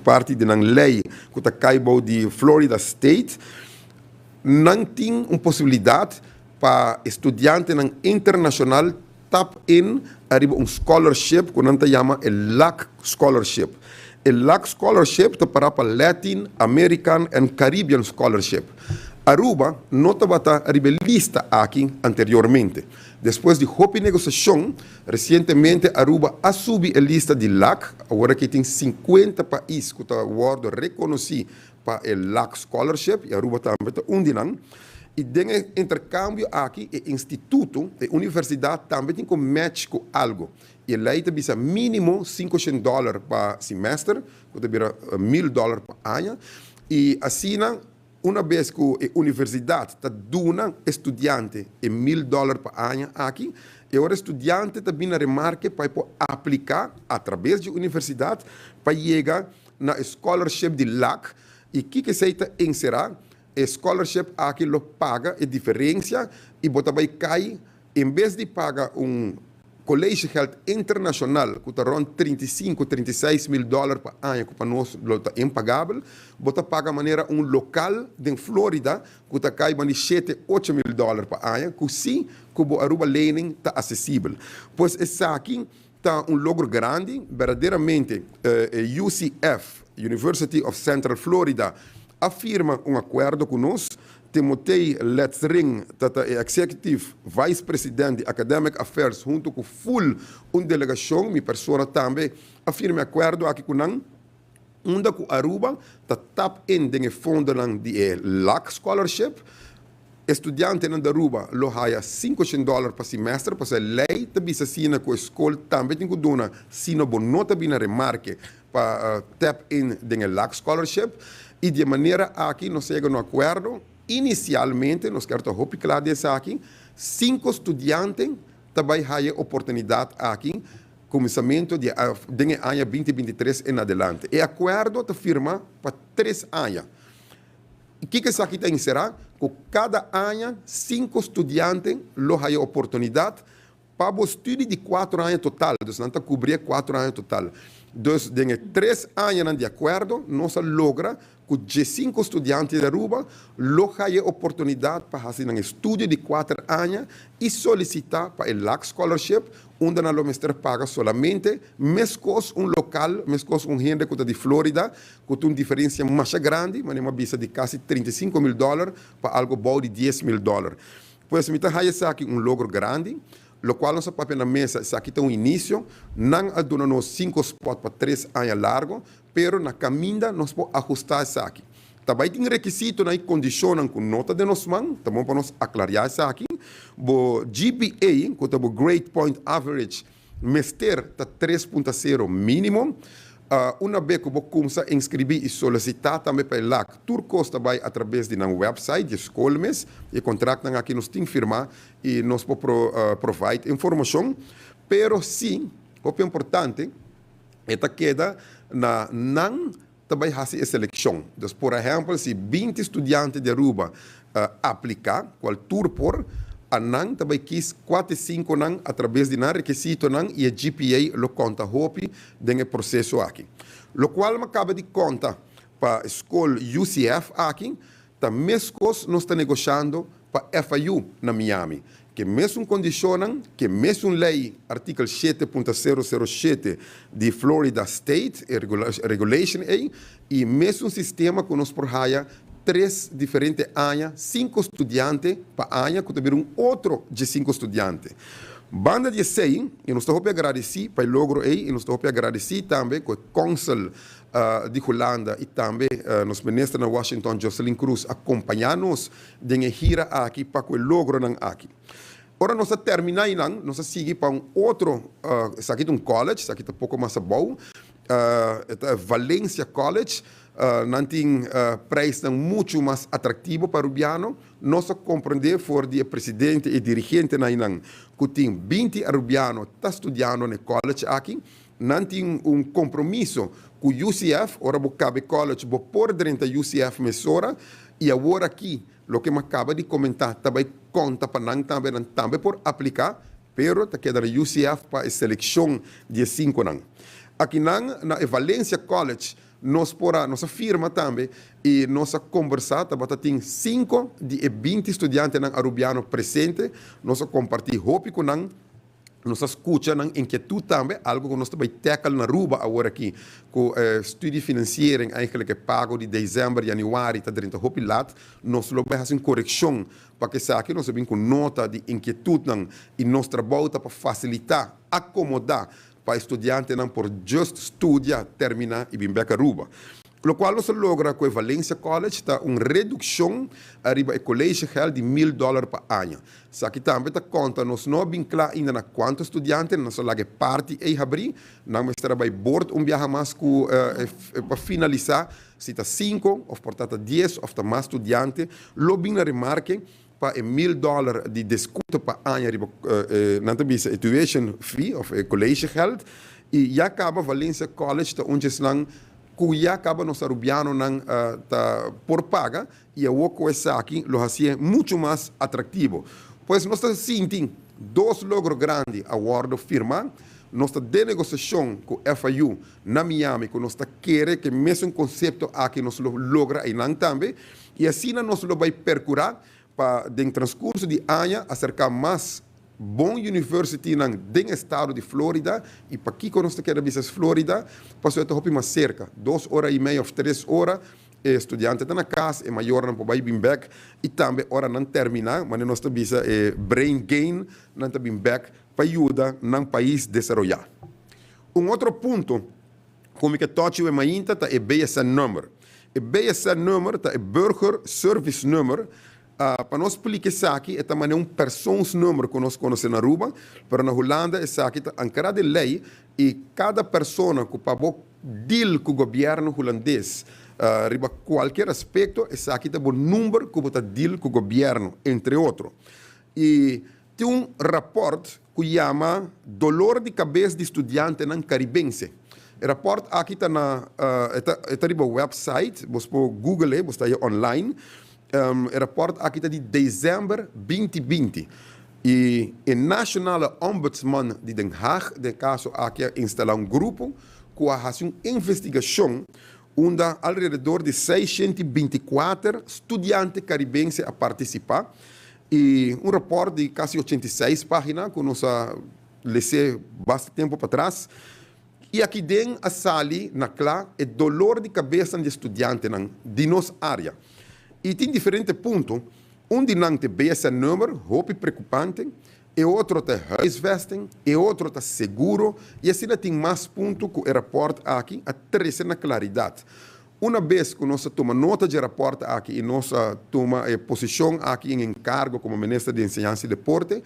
parte de nang lei que tá caibo de Florida State, não tem uma possibilidade para estudante internacional tap in arriba um scholarship que não se chama el LAC Scholarship. El LAC Scholarship te para Latin, American and Caribbean Scholarship. Aruba não estava arriba lista aqui anteriormente. Depois de hopi negociação, recentemente Aruba ha subido a lista de LAC, agora que tem 50 países que estão reconhecidos para o LAC Scholarship, e Aruba também está um. E tem intercâmbio aqui, o instituto, a universidade também tem que match com algo. E lá está mínimo $500 para semestre, que está $1,000 por ano. E assim, uma vez que a universidade está dando estudante $1,000 por ano aqui, e o estudante também remarca para aplicar através da universidade para chegar na scholarship de LAC. E o que se inserir? A scholarship aqui lo paga a diferença e bota vai cair, em vez de pagar colégio health internacional que está rond 35, 36 mil dólares por ano, que para nós é impagável, bota paga maneira local de Flórida que está cai de 7, 8 mil dólares por ano, que sim, que o Aruba Learning está acessível. Pois essa aqui está logro grande, verdadeiramente UCF, University of Central Florida, afirma acordo conosco. Timotei Letzring, Executive Vice President de Academic Affairs, junto com uma delegação, minha pessoa também, afirma acordo aqui com nós, onde o Aruba está tap in de fundo de LAC Scholarship. Estudante na Aruba lo haya $500 por semestre, pois a lei também se assina com a escola também tem que dar, se não bonota bem a remarque para tap in de LAC Scholarship. E de maneira aqui nós chegamos no acordo. Inicialmente, nós queremos hopi claro dessa aqui, 5 estudantes também têm oportunidade aqui, começamento de ano 2023 em adelante. E acordo está firma para 3 anos. E o que isso aqui tem que ser? Que cada ano, 5 estudantes têm oportunidade para o estudo de 4 anos total. Então, não está cobrir 4 anos total. Então, em 3 anos de acordo, nós logramos que 5 estudantes de Aruba tenham a oportunidade para fazer um estudo de 4 anos e solicitar para o LAC Scholarship, onde o mestre paga solamente, mesmo local, mesmo gente que está de Flórida, que tem uma diferença mais grande, mas uma visa de quase $35 mil para algo bom de $10 mil. Pois, me está aqui logro grande, lo qual nossa papel na mesa, isso aqui tem início, não aduna 5 spots para 3 anos largo, pero na caminho nós podemos ajustar isso aqui. Também tem requisito na condição com nota de nós mãos, também para nós aclarar isso aqui. O GPA, que é o Grade Point Average, mester está 3.0 mínimo. Uma vez que você começa a inscrever e solicitar também para o LAC, tudo custa vai através de um website de escolas, e contrato aqui nós temos que firmar e nós podemos provide informação, pero sim, o que é importante, é que queda não também fazer a seleção. Então, por exemplo, se 20 estudantes de Aruba aplicar, qual tour por, a NAN também quis 4 5 NAN através de NAN requisito NAN e a GPA lo conta hopi dentro do processo aqui. Lo qual me acaba de conta para a escola UCF aqui, também nós estamos negociando para FIU na Miami. Que mesmo condicionam, que mesmo lei, artigo 7.007 de Florida State, Regulation A, e mesmo sistema que nós porraia 3 diferentes anos, 5 estudantes para ano, que também outro de 5 estudantes. Banda de 6, e nós estamos agradecer para o logro aí, e nós estamos agradecer também com o cônsul de Holanda e também nos ministros na Washington, Jocelyn Cruz, acompanhar-nos de gira aqui para o logro aqui. Ora, nós terminamos, nós seguimos para outro, isso aqui é college, isso aqui é um pouco mais bom, Valencia College, não tem preço muito mais atrativo para o rubiano. Nós compreendemos for o presidente e dirigente que tem 20 rubianos que estão estudando no college aqui, não tem compromisso com o UCF, ora o cabe college, vou pôr dentro da UCF mesora, e agora aqui, o que me acaba de comentar, também conta para nós também por aplicar, pero te queda UCF para a seleção de 5 anos. Aqui na Valencia College, nossa firma também, e nossa conversata, tem 5 de 20 estudantes arubiano presente, nossa compartilha hopi com nossa escuta na inquietude também, algo que nós também tackle na Aruba agora aqui, com estudo financeiro, eigenlijk pago de dezembro, januário, tá dentro hopi lat, nós vamos fazer uma correção para que aqui nós vamos com nota de inquietude e nosso trabalho para facilitar, acomodar para estudante por just estudar, terminar e vir para Aruba. Lo qual nós logra com a Valencia College está uma redução arriba ao colégio real de $1,000 por ano. Isso aqui também está conta, nós não bem claro ainda na quantos estudantes, nós lá parte e abrir, nós estamos board viajar mais para finalizar, se está 5 ou portanto 10 ou mais estudantes, lo bem na remarque para $1,000 de desconto para ano arriba, não tem a tuition fee of colégio geld e já acaba Valencia College está onde slang que acaba nosso rubiano por paga e a outra aqui lo hacía muito mais atrativo. Pois nós sentimos 2 logros grandes a guarda firma, nossa denegociação com a FIU na Miami, que nós queremos que o mesmo conceito aqui nós logra em lang também, e assim nós vai percorrer para, no transcurso de ano, acercar mais bom university no estado de Flórida e para aqui que nós queremos visitar Flórida, passou até mais cerca, 2 horas e meia ou 3 horas, estudante está na casa, é maior não pode vir back e também hora não terminar, mas nós temos brain gain, não está vir back para ajudar no país desenvolver. Outro ponto, como que toque o mainta, é o BSN number. O BSN number é o Burger Service Number. Para nós explicar isso aqui, é também persons número que nós conhecemos na Aruba, mas na Holanda, isso aqui é encarada de lei e cada pessoa que pode deal com o governo holandês, riba qualquer aspecto, isso aqui é um número que pode deal com o governo, entre outros. E tem rapport que chama Dolor de Cabeça de Estudante na Caribense. O rapport aqui está na website, você pode Google, você está online. O rapport aqui está de dezembro 2020. E o National Ombudsman de Den Haag, de caso aqui, instalou grupo que faz uma investigação onde alrededor de 624 estudantes caribenses a participar. E rapport de quase 86 páginas, que nós lemos bastante tempo para trás. E aqui dentro a sali, na clá, é dolor de cabeça de estudante de nossa área. E tem diferentes pontos. De não tem BSN número, roupa preocupante, e outro tem huisvesting, e outro tem seguro, e assim tem mais pontos que o rapport aqui, a trazer na claridade. Uma vez que nós tomamos nota de rapport aqui e nós tomamos posição aqui em encargo como ministro de Enseñança e Deporte,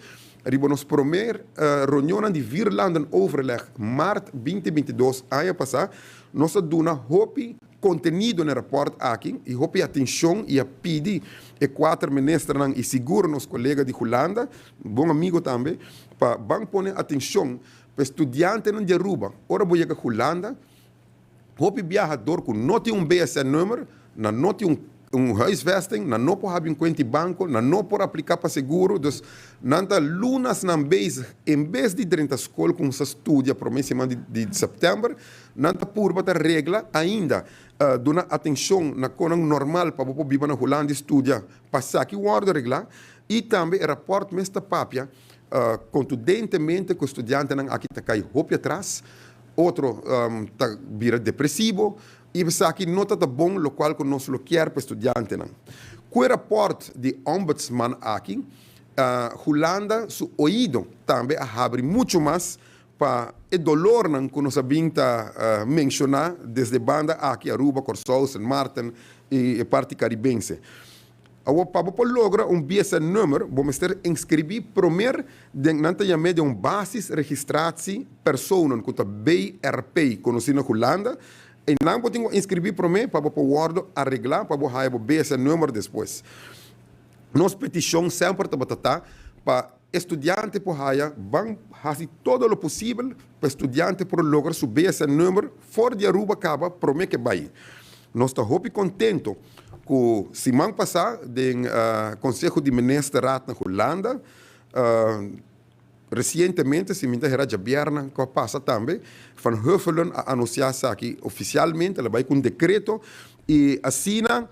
nós primeira reunião de Virlanden overleg, março 2022, ano passado, nós damos roupa conteúdo no rapport aqui e roupa atenção e a pedir e 4 ministros e seguro nos colegas de Holanda, bom amigo também, para pôr atenção para estudantes de Aruba. Ora vou chegar a Holanda, roupa viajador que não tem BSN número, não tem huisvesting, não pode abrir conta de banco, não pode aplicar para seguro, então, não tem lunas na base, em vez de dentro da escola, com essa estudia para a semana de setembro, não tem por a regra ainda, dona atenção na coisa normal para o povo na Holanda estudar, passar aqui o ordem regular, e também o rapport mestre papia, contundentemente que o estudante aqui está cai roupa atrás, outro está vira depressivo, e isso aqui não está bom, o qual que nós queremos para estudante. Com o rapport de ombudsman aqui, Holanda, su ouído também abre muito mais para o dolor que nós vimos mencionar desde banda aqui, Aruba, Corsol, San Martin e a parte caribense. Para lograr BSN número, vamos ter inscrever primeiro de uma base registratie persoon, que é BRP, conhecido na Holanda. E não podemos inscrever primeiro para o guardo arreglar, para o BSN número depois. Nossa petição sempre está para estudantes por haya, vão fazer todo o possível para estudantes por lograr seu BSN número, fora de Aruba, acaba, primeiro que vai. Nós estamos muito contentes que semana passada, no Conselho de Ministros na Holanda, Recentemente, se minta era Jabierna, que passa também, Van Huffelen a anunciar aqui oficialmente, ela vai com um decreto, e assina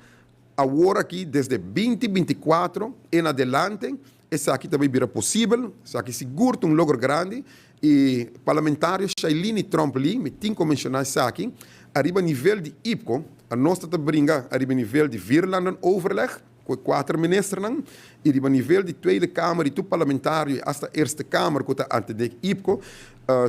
agora aqui, desde 2024 em adelante, essa aqui também vira possível, essa aqui segura um logro grande, e parlamentário Shailene Trompe-Lee, me tem que mencionar isso aqui, arriba nível de IPCO, a nossa te brinca, arriba nível de Virlanden overleg, com 4 ministros, e arriba nível de Tweede Kamer, e tu parlamentário, até a Eerste Kamer, que está ante de IPCO,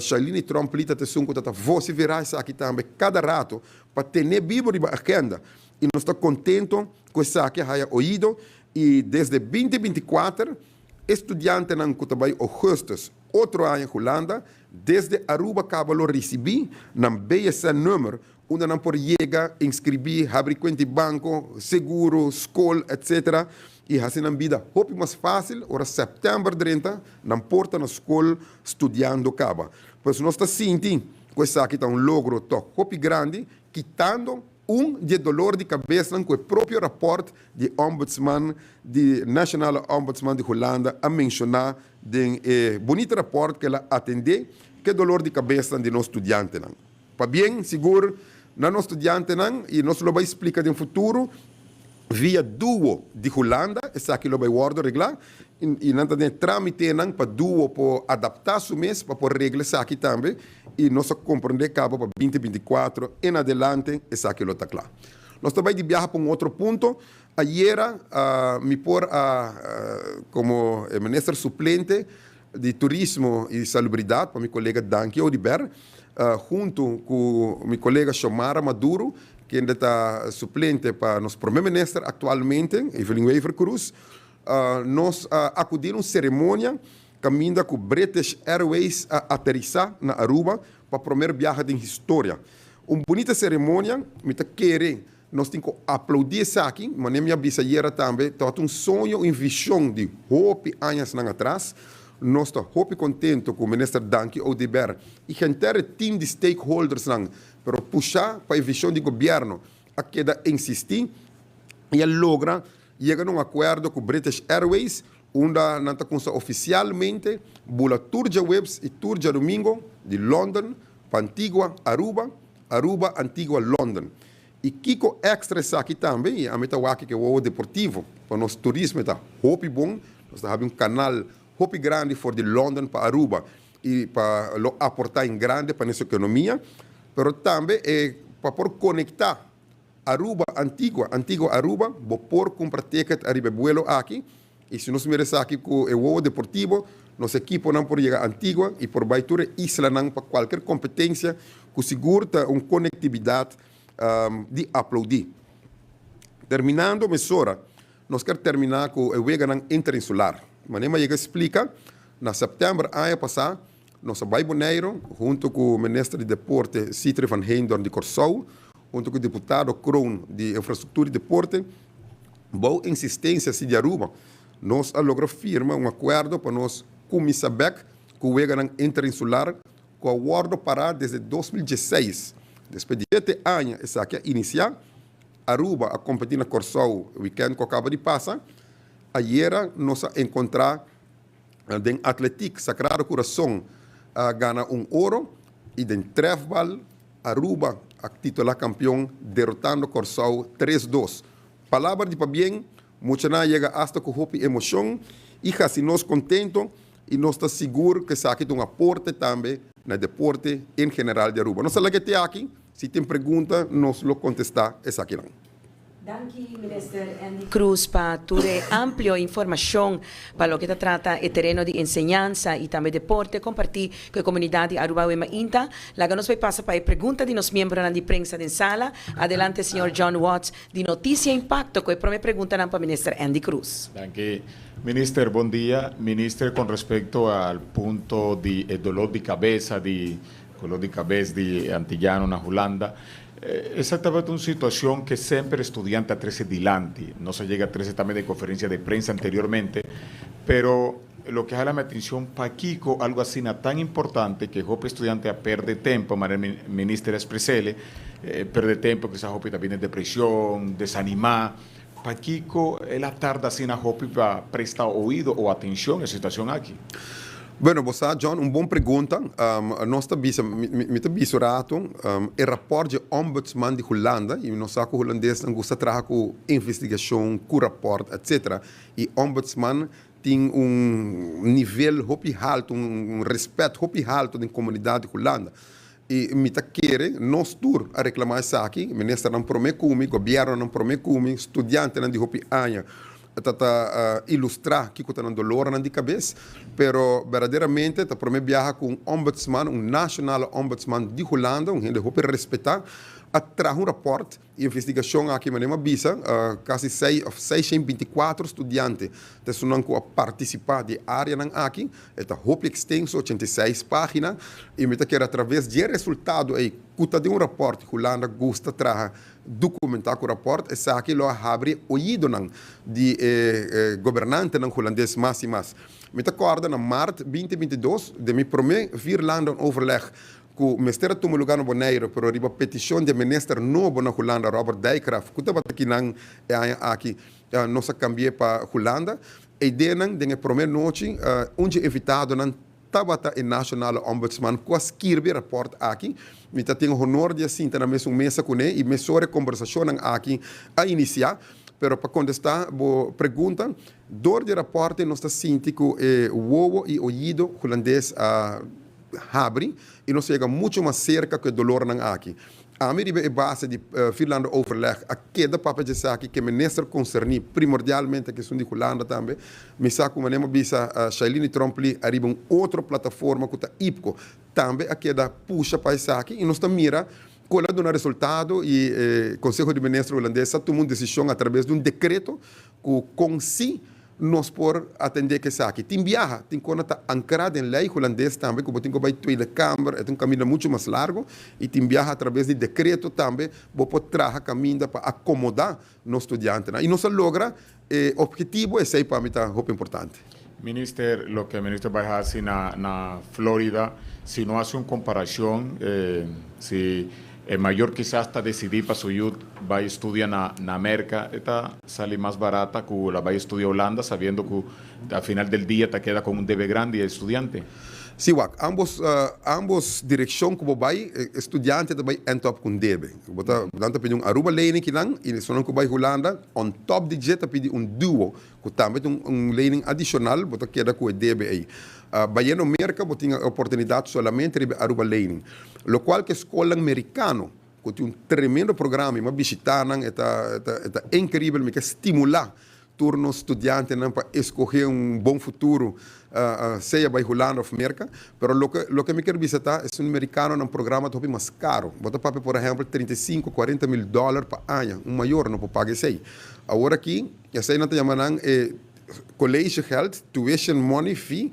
Shailene Trompe-Lee, que está que você verá isso aqui também, cada rato, para ter vivo a agenda, e nós estamos contentes com isso aqui, haya ouído, e desde 2024, estudiantes que também augustus, outro ano em Holanda, desde Aruba Cabalo recebi, na BSN número, onde não por chegar, inscrever, abrir conta de banco, seguro, escola, etc. E assim na vida, hope mais fácil, ora setembro 30, na porta na escola, estudando caba. Pois nós estamos sentindo, que isso aqui está logro, hope grande, quitando de dolor de cabeça com o próprio rapporto de ombudsman, de National Ombudsman de Holanda, a mencionar de bonito rapporto que ela atende, que dolor de cabeça de nós estudantes. Para bem, seguro, não estudante e nós lo vai explicar no futuro, via duo de Holanda, essa aqui lo vai guardar reglar, e não tem trâmite para duo para adaptar o mês, para pôr regras aqui também, e nós compreender cabo para 2024 em adelante, essa aqui lo está claro. Nós também de viajar para outro ponto, ayer me pôr como ministro suplente de Turismo e Salubridade, para meu colega Danke Odiber, junto com meu colega Xomara Maduro, que ainda está suplente para nosso primeiro-ministro atualmente, Evelyn Wever Cruz, nós acudimos a uma cerimônia caminhando com British Airways a aterrissar na Aruba para a primeira viagem da história. Uma bonita cerimônia, me querer, nós temos que aplaudir isso aqui, mas minha bisaieira também, tem um sonho, uma visão de hope anos atrás. Nós estamos muito contentes com o ministro Danke Odiber e o inteiro time de stakeholders para puxar para a visão do governo a que insistir e logra chegar a um acordo com o British Airways, onde nós oficialmente bula tour de webs e tour de domingo de London para Antigua, Aruba, Aruba, Antigua, London. E Kiko Extra aqui também, a meta aqui que é o deportivo, para o nosso turismo está muito bom, nós temos canal muito grande for de London para Aruba e para aportar em grande para nossa economia, mas também para por conectar Aruba, Antigua, Antigua, Aruba, vou por comprar ticket arriba vuelo aqui, e se nós miramos aqui com o deportivo, nosso equipo não pode chegar a Antigua e por baitura isla não para qualquer competência que segura uma conectividade de aplaudir. Terminando, mesora, nós queremos terminar com o Weganan interinsular. Manema chega explica, na setembro ano passado, nossa Baiboneiro, junto com o ministro de Deporte, Citri van Heindorn de Corsou, junto com o deputado Kroon de Infraestrutura e Deporte, boa insistência de Aruba, nós logramos firmar um acordo para nós começar com o Weganan interinsular, com o acordo para desde 2016. Depois de 7 anos, essa aqui iniciar, Aruba a competir na Corsou, o weekend que acaba de passar. Ayer nós encontramos em Atlético Sagrado Coração ganha ouro e em Trefbal, Aruba a titular campeão derrotando Corsou 3-2. Palavra de bem, muita gente chega hasta com hope emoção e assim nós contentos e nós estamos seguros que isso aqui tem um aporte também no deporte em geral de Aruba. Nós estamos aqui, se tem pergunta, nós lo contestar essa aqui não. Danke, Minister Andy Cruz, para tu amplia información para lo que se trata el terreno de enseñanza y también deporte, compartir con la comunidad de Aruba y Inta. La que nos va a pasar para la pregunta de los miembros de prensa de sala. Adelante, señor John Watts, de Noticia Impacto, que me pregunta para el Minister Andy Cruz. Danke. Minister, buen día. Minister, con respecto al punto de dolor de cabeza de antillano na Holanda, esattamente una situación que siempre estudiante a 13 dilanti, no se llega a 13 también de conferencia de prensa anteriormente, pero lo que jala mi atención para Kiko, algo así tan importante que Jope estudiante a perder tiempo, para el ministro expresele, perder tiempo que esa Jope también es depresión, desanimar. Para Kiko, él tarda así na Jope para prestar oído o atención a esa situación aquí. Bueno, você, John, uma boa pergunta. Nós estamos bisurato o rapporto de ombudsman de Holanda, e nós sabemos que o holandês não gosta de trabalhar com investigação, com rapport, etc. E ombudsman tem nível muito alto, respeito muito alto da comunidade de Holanda. E me quer nós tour a reclamar isso aqui, o ministro não promete comigo, o governo não promete comigo, estudante não de hopi anos, para ilustrar que está no dolor na cabeça, pero verdadeiramente está promete viajar com ombudsman, national ombudsman de Holanda, gente hopi respeitar, a trazer rapport e investigação aqui, mas não visa, quase 624 estudantes que participar de área aqui, está hopi extenso, 86 páginas, e me quer através de resultado aí, custa de rapport que Holanda gosta de trazer, documentar com o rapport, e aqui lo abre ouído de governante holandês mais e mais. Me acordo na março 2022, de me prometer vir lá um overleg com o ministério do lugar no Bonaire, para a petição do ministro novo na Holanda, Robert Dijkgraaf, que estava aqui, nós cambiamos para Holanda, e de primeira noite, onde evitado estava o National Ombudsman com escrever rapport aqui, me tenho o honor de assim, na mesma mesa com ele, e me sobre conversação aqui a iniciar, pero para contestar a pergunta, dor de rapport nós estamos sentindo que o ovo e o ouvido holandês abre e nós chega muito mais cerca que o dolor aqui. A minha é base de Finlândia overleg, a queda para dizer aqui que o ministro concerni primordialmente a questão de Holanda também, me sabe como nós bisa a Shailene Trompli arriba outra plataforma que está IPCO, também a queda puxa para isso aqui e nós estamos mira qual é o resultado e o Conselho de Ministros holandês tomou uma decisão através de decreto que consi nós por atender que isso aqui. Tem viaja, tem quando está ancorado em lei holandesa também, como tem que vai toda a Câmara, é um caminho muito mais largo, e tem viaja através de decreto também, para trazer caminho para acomodar nos estudantes. E nós logra o objetivo, esse é para mim muito importante. Minister, lo que el ministro vai hacer na Florida, si no hace una comparación, si el mayor quizás está decidido para su youth, va a estudiar na América, esta sale más barata que la va a estudiar Holanda, sabiendo que al final del día te queda con un debe grande y el estudiante. Sim, ambos direção que vai estudante também end up com debe. Bota danta pedir Aruba lening que não e sono que vai Holanda on top de jet pedir duo que também lening adicional bota queda com debe aí. Vai no mercado bota tinha oportunidade somente de Aruba lening. Lo qual que escola americano que tem tremendo programa, mas visitar é incrível, me que estimular turno estudante para escolher bom futuro, seja vai Holanda ou América, mas o que me quero visitar é americano num programa muito mais caro. Bota para, por exemplo, 35, 40 mil dólares por ano, maior não pode pagar isso aí. Agora aqui, essa aí não tem chamando college health, tuition money fee,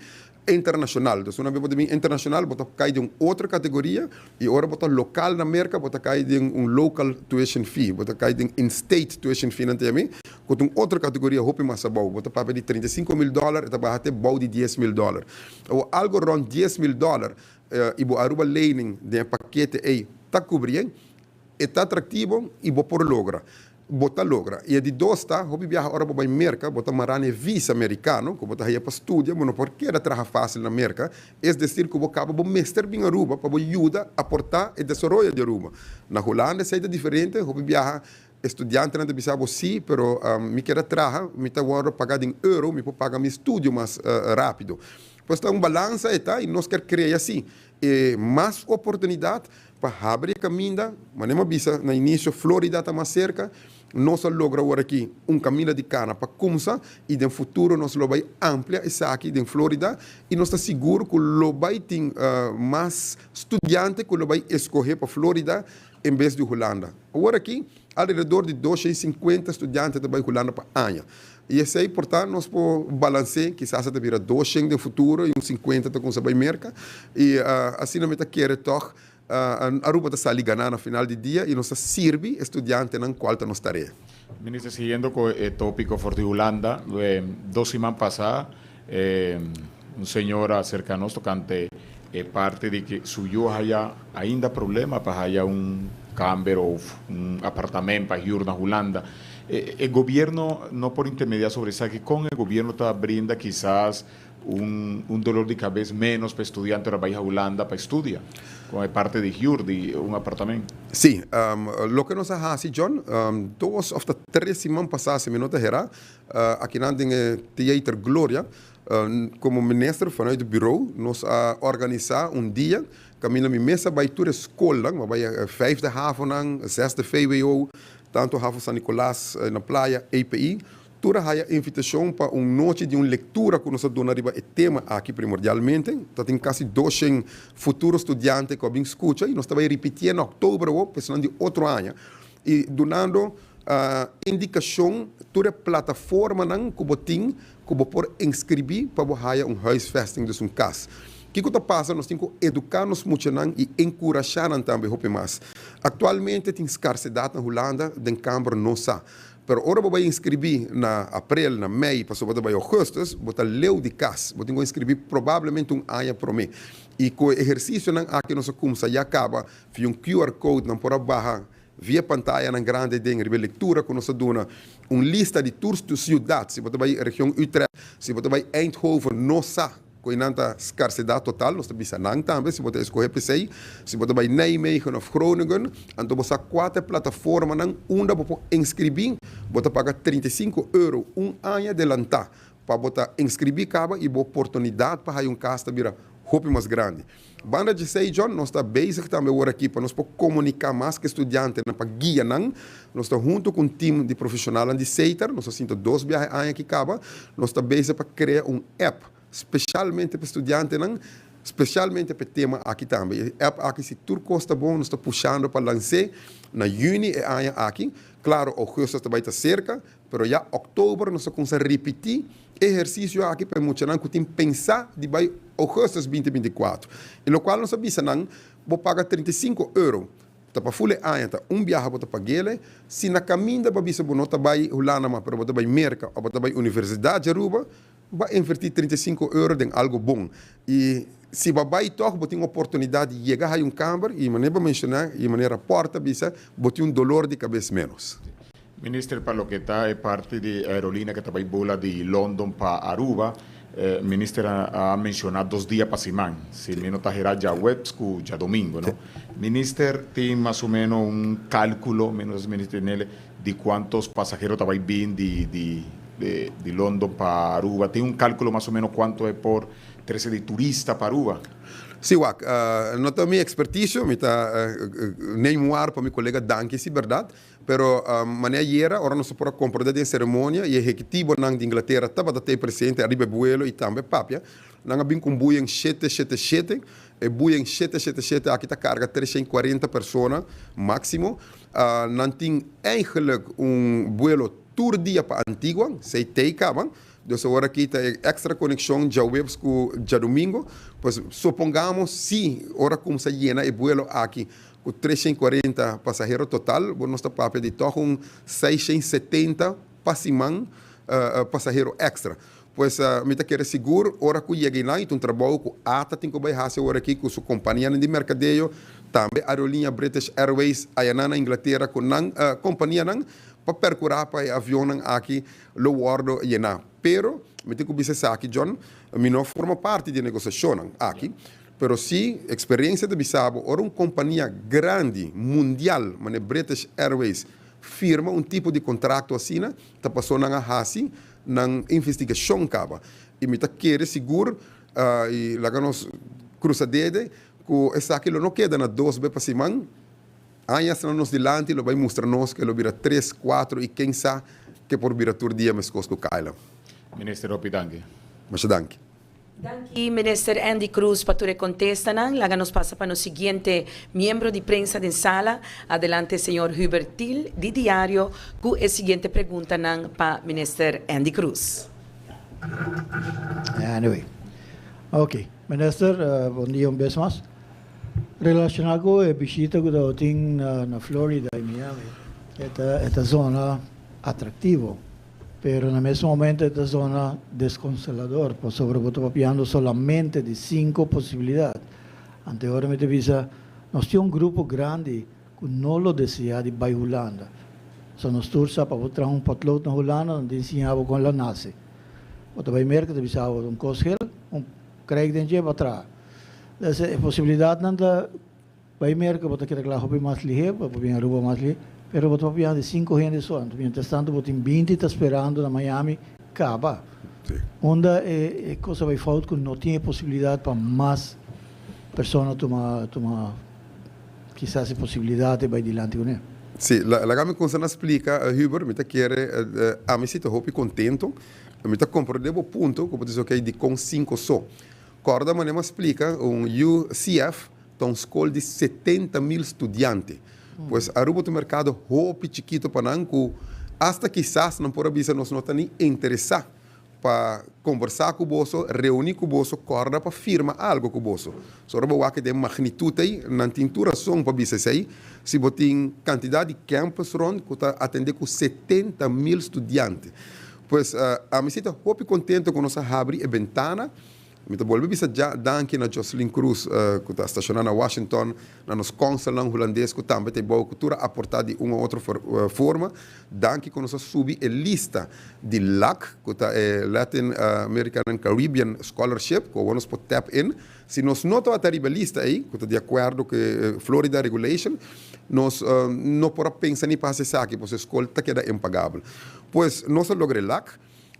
internacional. Então, uma vez internacional, bota cai de outra categoria e agora bota local na América, bota cai de local tuition fee, bota cai de in-state tuition fee, não tem a mim? Com outra categoria, roupa mais bom, bota para de 35 mil dólares, está até bom de 10 mil dólares. Ou algo around 10 mil dólares, e o Aruba Learning de paquete aí, está cobrindo, está atrativo e vou por logra. Bota logra. E de dois tá, hobby viaja agora para a América, bota marane visa americano, que bota aí para estudar, mas não porque era trabalhar fácil na América, é dizer que vou cabo mestre bem Aruba, para ajudar a aportar e desenvolver de Aruba. Na Holanda é diferente, hobby viaja estudante não deve saber sim, pero me quer trabalhar, me tá agora pagar em euro, me pode pagar meu estudo mais rápido. Pois está balança e nós quer criar assim, mais oportunidade para abrir caminho, mas não visa na início Florida está mais cerca. Nós logra agora aqui caminho de cana para começar e no futuro nós vai ampliar isso aqui em Florida e nós está seguro que lo vai ter mais estudantes que lo vai escolher para Florida em vez de Holanda. Agora aqui, alrededor de 250 estudantes vai Holanda para ano. E isso aí, portanto, nós podemos balancear, quizás até virar 200 no futuro e 50 com a América. E assim não me quer toch Aruba está ali ganhando no final do dia e nos serve estudante na qual nós estaremos. Ministro, siguiendo con el tópico de Holanda, 2 semanas pasadas, un señor cerca de nosotros tocante parte de que suyo haya ainda problema para haya cambio o un apartamento para ir a Holanda. El gobierno, no por intermediar sobre eso, que con el gobierno está brinda quizás un dolor de cabeza menos para estudiante para ir a Holanda para estudiar, como es parte de huur, de un apartamento. Sim, lo que nós fazemos, John, 2 of 3 semanas passadas, minutos era, aqui na Theater Gloria, como ministro vanuit het bureau, nós organizar dia, caminho minha mesa bij toda escola, maar bij 5e haven, 6e VWO, tanto haven San Nicolás na praia, EPI, toda a invitação para noite de leitura que nós damos arriba o tema aqui primordialmente, tem quase 200 futuros estudantes que vêm escutar, e nós estamos repetindo em outubro, pensando de outro ano, e dando indicação toda a plataforma que você tem, que você pode inscrever para você huisvesting, dus casa. O que está passando? Nós temos que educar-nos muito e encorajar também mais. Atualmente tem escassidade na Holanda, da Câmara não sabe. Pero ora você vai inscrever na abril, na maio, para sobre vai agosto, você leu de casa, você tem que inscrever provavelmente ano para mim. E com o exercício aqui nós começamos a acaba, via QR Code não por barra via pantalla na grande de leitura que nós damos lista de tours de cidades, se você vai região Utrecht, se você vai Eindhoven, não sabe. Com a escassidade total, nós temos também, se você escolher PC, se você vai Nijmegen ou Groningen, então você 4 plataformas, onde você pode inscrever, você paga €35 ano adelantar, para você inscrever e a oportunidade para ter casa vira mais grande. Banda de sei, John, nós estamos basic também agora aqui para nós comunicar mais com estudantes, para guiar, nós estamos junto com um time de profissionais de Seiter, nós estamos 2 viagens aqui, nós estamos basic para criar app, especialmente para estudantes, especialmente para o tema aqui também. Aqui, se tudo custa bom, nós estamos puxando para lançar na junho e ano aqui. Claro, agosto também está cerca, mas já outubro nós vamos repetir exercício aqui para muitos que tem que pensar de vai agosto 2024. E no qual nós sabemos, vou pagar €35. Para full ano, viagem para pagar. Se na caminho para bisa não vai Holanda, mas para vai merca ou para vai universidade Aruba, vai investir €35 em algo bom. E se vai toch, você tem a oportunidade de chegar a câmara e maneira mencionar e maneira porta bisa, você tem dolor de cabeça menos. Ministro, para lo que está é parte de aerolínea que trabalha bola de London para Aruba, ministro ha mencionado 2 dias para semana, se menos está já websco já domingo, não? Ministro tem mais ou menos cálculo, menos ministro nele, de quantos passageiros trabalham bem de London para Aruba. Tem cálculo mais ou menos quanto é por 13 de turista para Aruba? Sim, não tenho minha expertise, nem moar para meu colega Danke, se verdade, pero maneira agora nós podemos comprar de cerimônia e executivo de Inglaterra estava até presente, arriba buelo e também papia, nós bem com Boeing 777, e Boeing 777 aqui está carga 340 pessoas máximo, não tem eigenlijk vuelo todo dia para Antigua, se tem cabam. Dus agora aqui tem extra conexão já webs com já domingo, pois supongamos se ora como se llena o vuelo aqui com 340 passageiros total, nós está papel de torno 670 passageiro extra. Pois me está querendo seguro, ora que cheguei lá, então trabalho com ATA, tem que fazer agora aqui com sua companhia de mercadeio, também a aerolínea British Airways, aí na Inglaterra, com a companhia para percorrer para o avião aqui, lo guardo e na. Pero, me tenho que dizer aqui, John, não forma parte da negociação aqui, pero sim, experiência de Bissau, ora uma companhia grande, mundial, mas British Airways, firma tipo de contrato assim, está passando na Hasi, na investigação caba. E me está querendo seguro, e lá que nós cruzadede, que essa aqui não queda na 2 vezes para semana, aí nos dilante, ele vai mostrar-nos que ele vira 3, 4 e quem sabe que por vira todo dia mais coisa que cai. Ministro Opi, danke. Mas danke. Danke, Minister Andy Cruz, para tu contesta. Laga nos pasa para o seguinte miembro de prensa de sala. Adelante, senhor Hubert Till, de Diário, com a seguinte pergunta para Minister Andy Cruz. Anyway. Ok. Minister, bom dia vez mais. Relacionado com a visita que eu tenho na Flórida e Miami, esta zona atractiva. Pero no mesmo momento esta zona desconsolador, por sobretudo papiando solamente de 5 possibilidades. Anteriormente visa, nós tínhamos grupo grande que não lo desea de ir Holanda. So nós tursa para botar potlood na Holanda, onde ensinava com a NASA. Outra vez merca de visava Kosgel, krijg je je batra. Dus possibilidad nanda bij merken wat ik la hopi masli heb, op een Aruba masli, pero wat hopi de 5 gente só, mientras tanto wat in 20 está esperando na Miami, acaba. Sí. Onda cosa vai fout que não tinha possibilidade para mais pessoas tomar quizás possibilidade vai dilante com ele. Sì, la gama cosa explica, Huber, mi chiede, a me siete hopi contento, mi comprendebo punto, come dice ok, di con 5 so. Corda, ma ne explica, un UCF, una scuola di 70.000 studenti. Pues Aruba tu mercado hopi chiquito para nanku, hasta quizás não por avisa nos não tá nem interessar para conversar com o bolso, reunir com o bolso, corda para firma algo com o bolso. Só para que tem magnitude aí, na tintura som para bisa aí, se botem quantidade de campus rond, que está atender com 70.000 estudantes. Pues a me sinto hopi contento com nossa abre e ventana. Mi volve bisa já danke na Jocelyn Cruz, que está estacionada na Washington, na nos consul holandês, que também tem boa cultura aportar de uma ou outra forma. Danke que nós subi a lista de LAC, que está Latin American and Caribbean Scholarship, que nós podemos tap in. Se nós não estamos a lista aí, que está de acordo com Florida Regulation, nós não podemos pensar nem para essa aqui, porque a escola está queda impagável. Pois nós logramos LAC.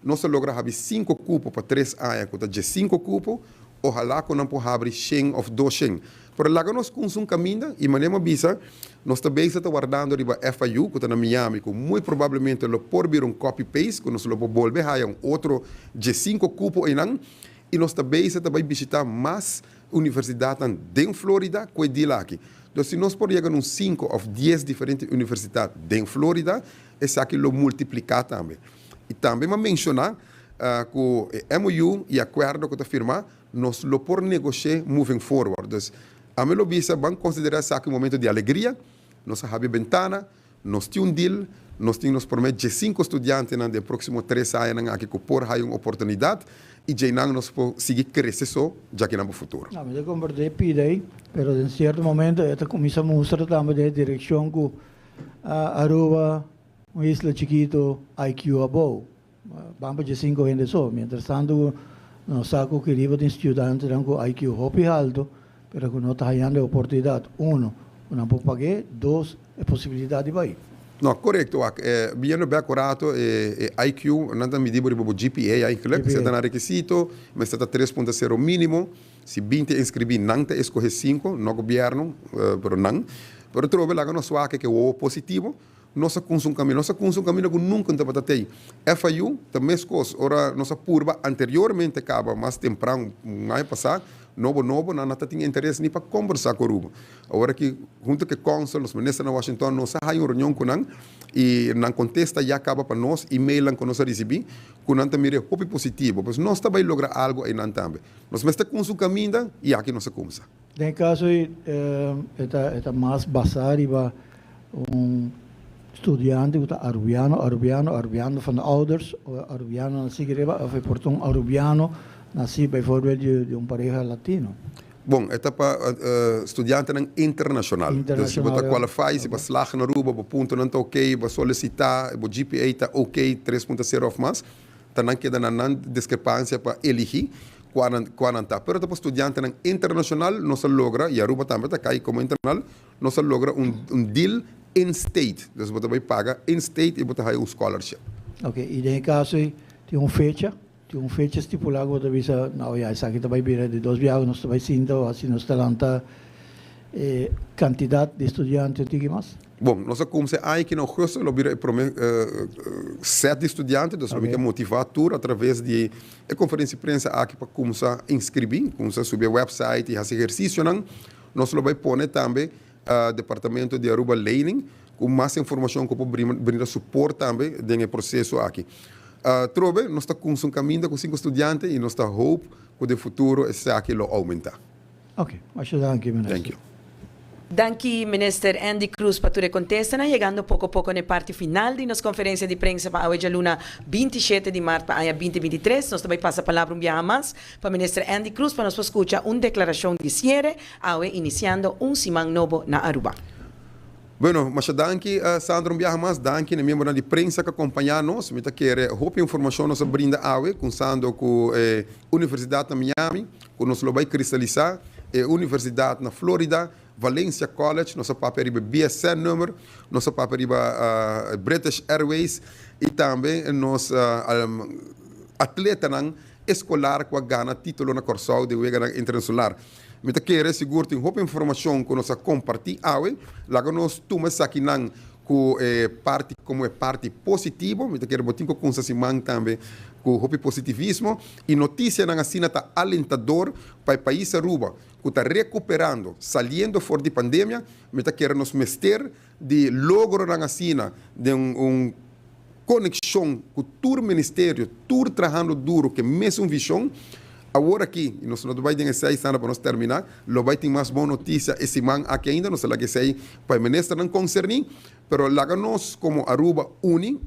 Nós logramos 5 cupos para 3 anos, que está 5 cupos, ojalá que não podemos abrir 100 ou 200. Pero lá nós com um caminho, e maneira bisa, nós também estamos guardando riba FIU, que está na Miami, que muito provavelmente lo por vir copy-paste, que nós lo volver a outro 5 cupos e nós também estamos visitar mais universidades em Florida que de lá aqui. Então, se nós podemos 5 ou 10 diferentes universidades em Florida, esse aqui lo multiplicar também. E também mencionar que o MOU e acordo que está firmado, nós lo por negociar moving forward. Então, a mim lo bisa, vamos considerar esse aqui um momento de alegria, nós abrimos ventana, nós temos deal, nós temos prometer 5 estudantes nos próximos 3 anos aqui que por aí uma oportunidade e já nós podemos seguir crescendo já que no futuro. Não, mas eu conversei pidei, pero em certo momento esta começa a mostrar também a direção que Aruba uma isla chiquito, IQ above. Vamos de 5 gente só. Mientras tanto, nós sabemos que riba de estudantes com IQ hopi alto, pero que não está ganhando oportunidade. Não pode pagar. 2, a possibilidade de ir. No, corretto. Viene ben accurato IQ, non mi dico proprio GPA, eigenlijk, se dá requisito, ma è stata 3.0 minimo, si 20 iscrivi, non te escoge 5, no governo, però non. Però trovo la no suake che è positivo, nossa consum caminho que nunca estava até FIU também coisas ora nossa curva anteriormente acaba mais temprano um ano passado novo não tinha interesse nem para conversar com o Aruba agora que junto com o consul os ministros na Washington nós há uma reunião com nós e não contesta já acaba para nós e-mail que nós recebemos com nós também é muito positivo pois nós também lograr algo aí não também nós mesmo consum caminho e aqui nós começa em caso é mais basado studenten die Arubiano van de ouders, Arubiano na Sigreba, of portão Arubiano nasci bijvoorbeeld de pareja latino. Bom, é para estudante internacional. Então, se você qualifica, se você slaga na Aruba, o ponto não está ok, você solicitar, o GPA está ok, 3.0 ou mais, também queda na discrepância para elegir quando está. Pero para estudante internacional, nós logra, e Aruba também está cai como internacional, nós logra deal in-state. Dus você vai pagar in-state e você vai scholarship. Ok, e nesse caso, tem uma fecha estipulada, você avisa, não, isso aqui vai vir de 2 viagens, nós vai sinto, assim, nós talanta quantidade de estudantes, tem mais? Bom, nós começamos aqui em agosto, nós vamos 7 estudantes, nós vamos motivar tudo através de conferência de imprensa aqui para começar a inscrever, começar a subir o website e fazer exercício, nós vamos pôr também departamento de Aruba Learning, com mais informação que pode brindar suporte também no processo aqui. Trove, nós estamos com um caminho com 5 estudantes e nós estamos hope que no futuro esse aqui lo aumentar. Ok, acho danke, ministro. Thank you. Danke, Minister Andy Cruz, para tu contestar, llegando poco a poco na parte final de nossa conferência de prensa para hoje, luna 27 de março para 2023. Nós também passa a palavra mais para o Minister Andy Cruz para nos escutar uma declaração de cierre, iniciando semana novo na Aruba. Bueno, mas danke, Sandro, mais danke, né, membro de prensa que acompanha nós, me tá querer, roupa informação nós brinda awe, começando com Universidade de Miami, com nós vai cristalizar, Universidade na Flórida, Valencia College, nosso papel riba BSN número, nosso papel riba British Airways e também nosso atleta escolar que ganha título na Corsol de Wega Internacional. Me tá querer seguro tem roupa informação que nós compartilhar awe, lá que nós tomamos aqui nang com parte como é parte positivo, me tá querer botar com consensimento também com roupa positivismo e notícia na assina tá alentador para o país Aruba que está recuperando, saindo fora de pandemia, me tá querer nos mester de logro na assina de conexão com todo o ministério, tudo trabalhando duro, que mesmo visão. Agora aqui, nós não vamos ter 6 anos para nós terminar, não vai ter mais boa notícia esse man aqui ainda, não sei lá que sei, para o ministro não concernir, mas lá nós como Aruba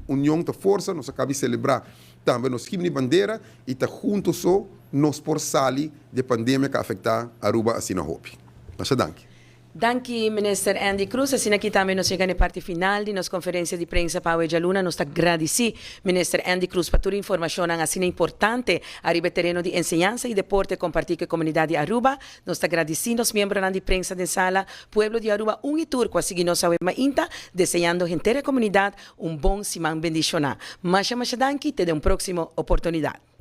união da força, nós acabamos de celebrar também nos himno de bandeira e está juntos só nós por sair de pandemia que afeta Aruba assim na Hope. Mas danke. Danke, Minister Andy Cruz. Assim aqui também nós chegamos na parte final de nossa conferência de prensa para hoje a Luna. Nós agradecemos, Minister Andy Cruz, por toda a informação assim importante arriba terreno de enseñanza e deporte compartir com a comunidade de Aruba. Nós agradecemos os membros de prensa de sala, pueblo de Aruba, e tour que seguimos a Inta, desejando a gente da comunidade bom semana bendicional. Masha danke, te de próxima oportunidade.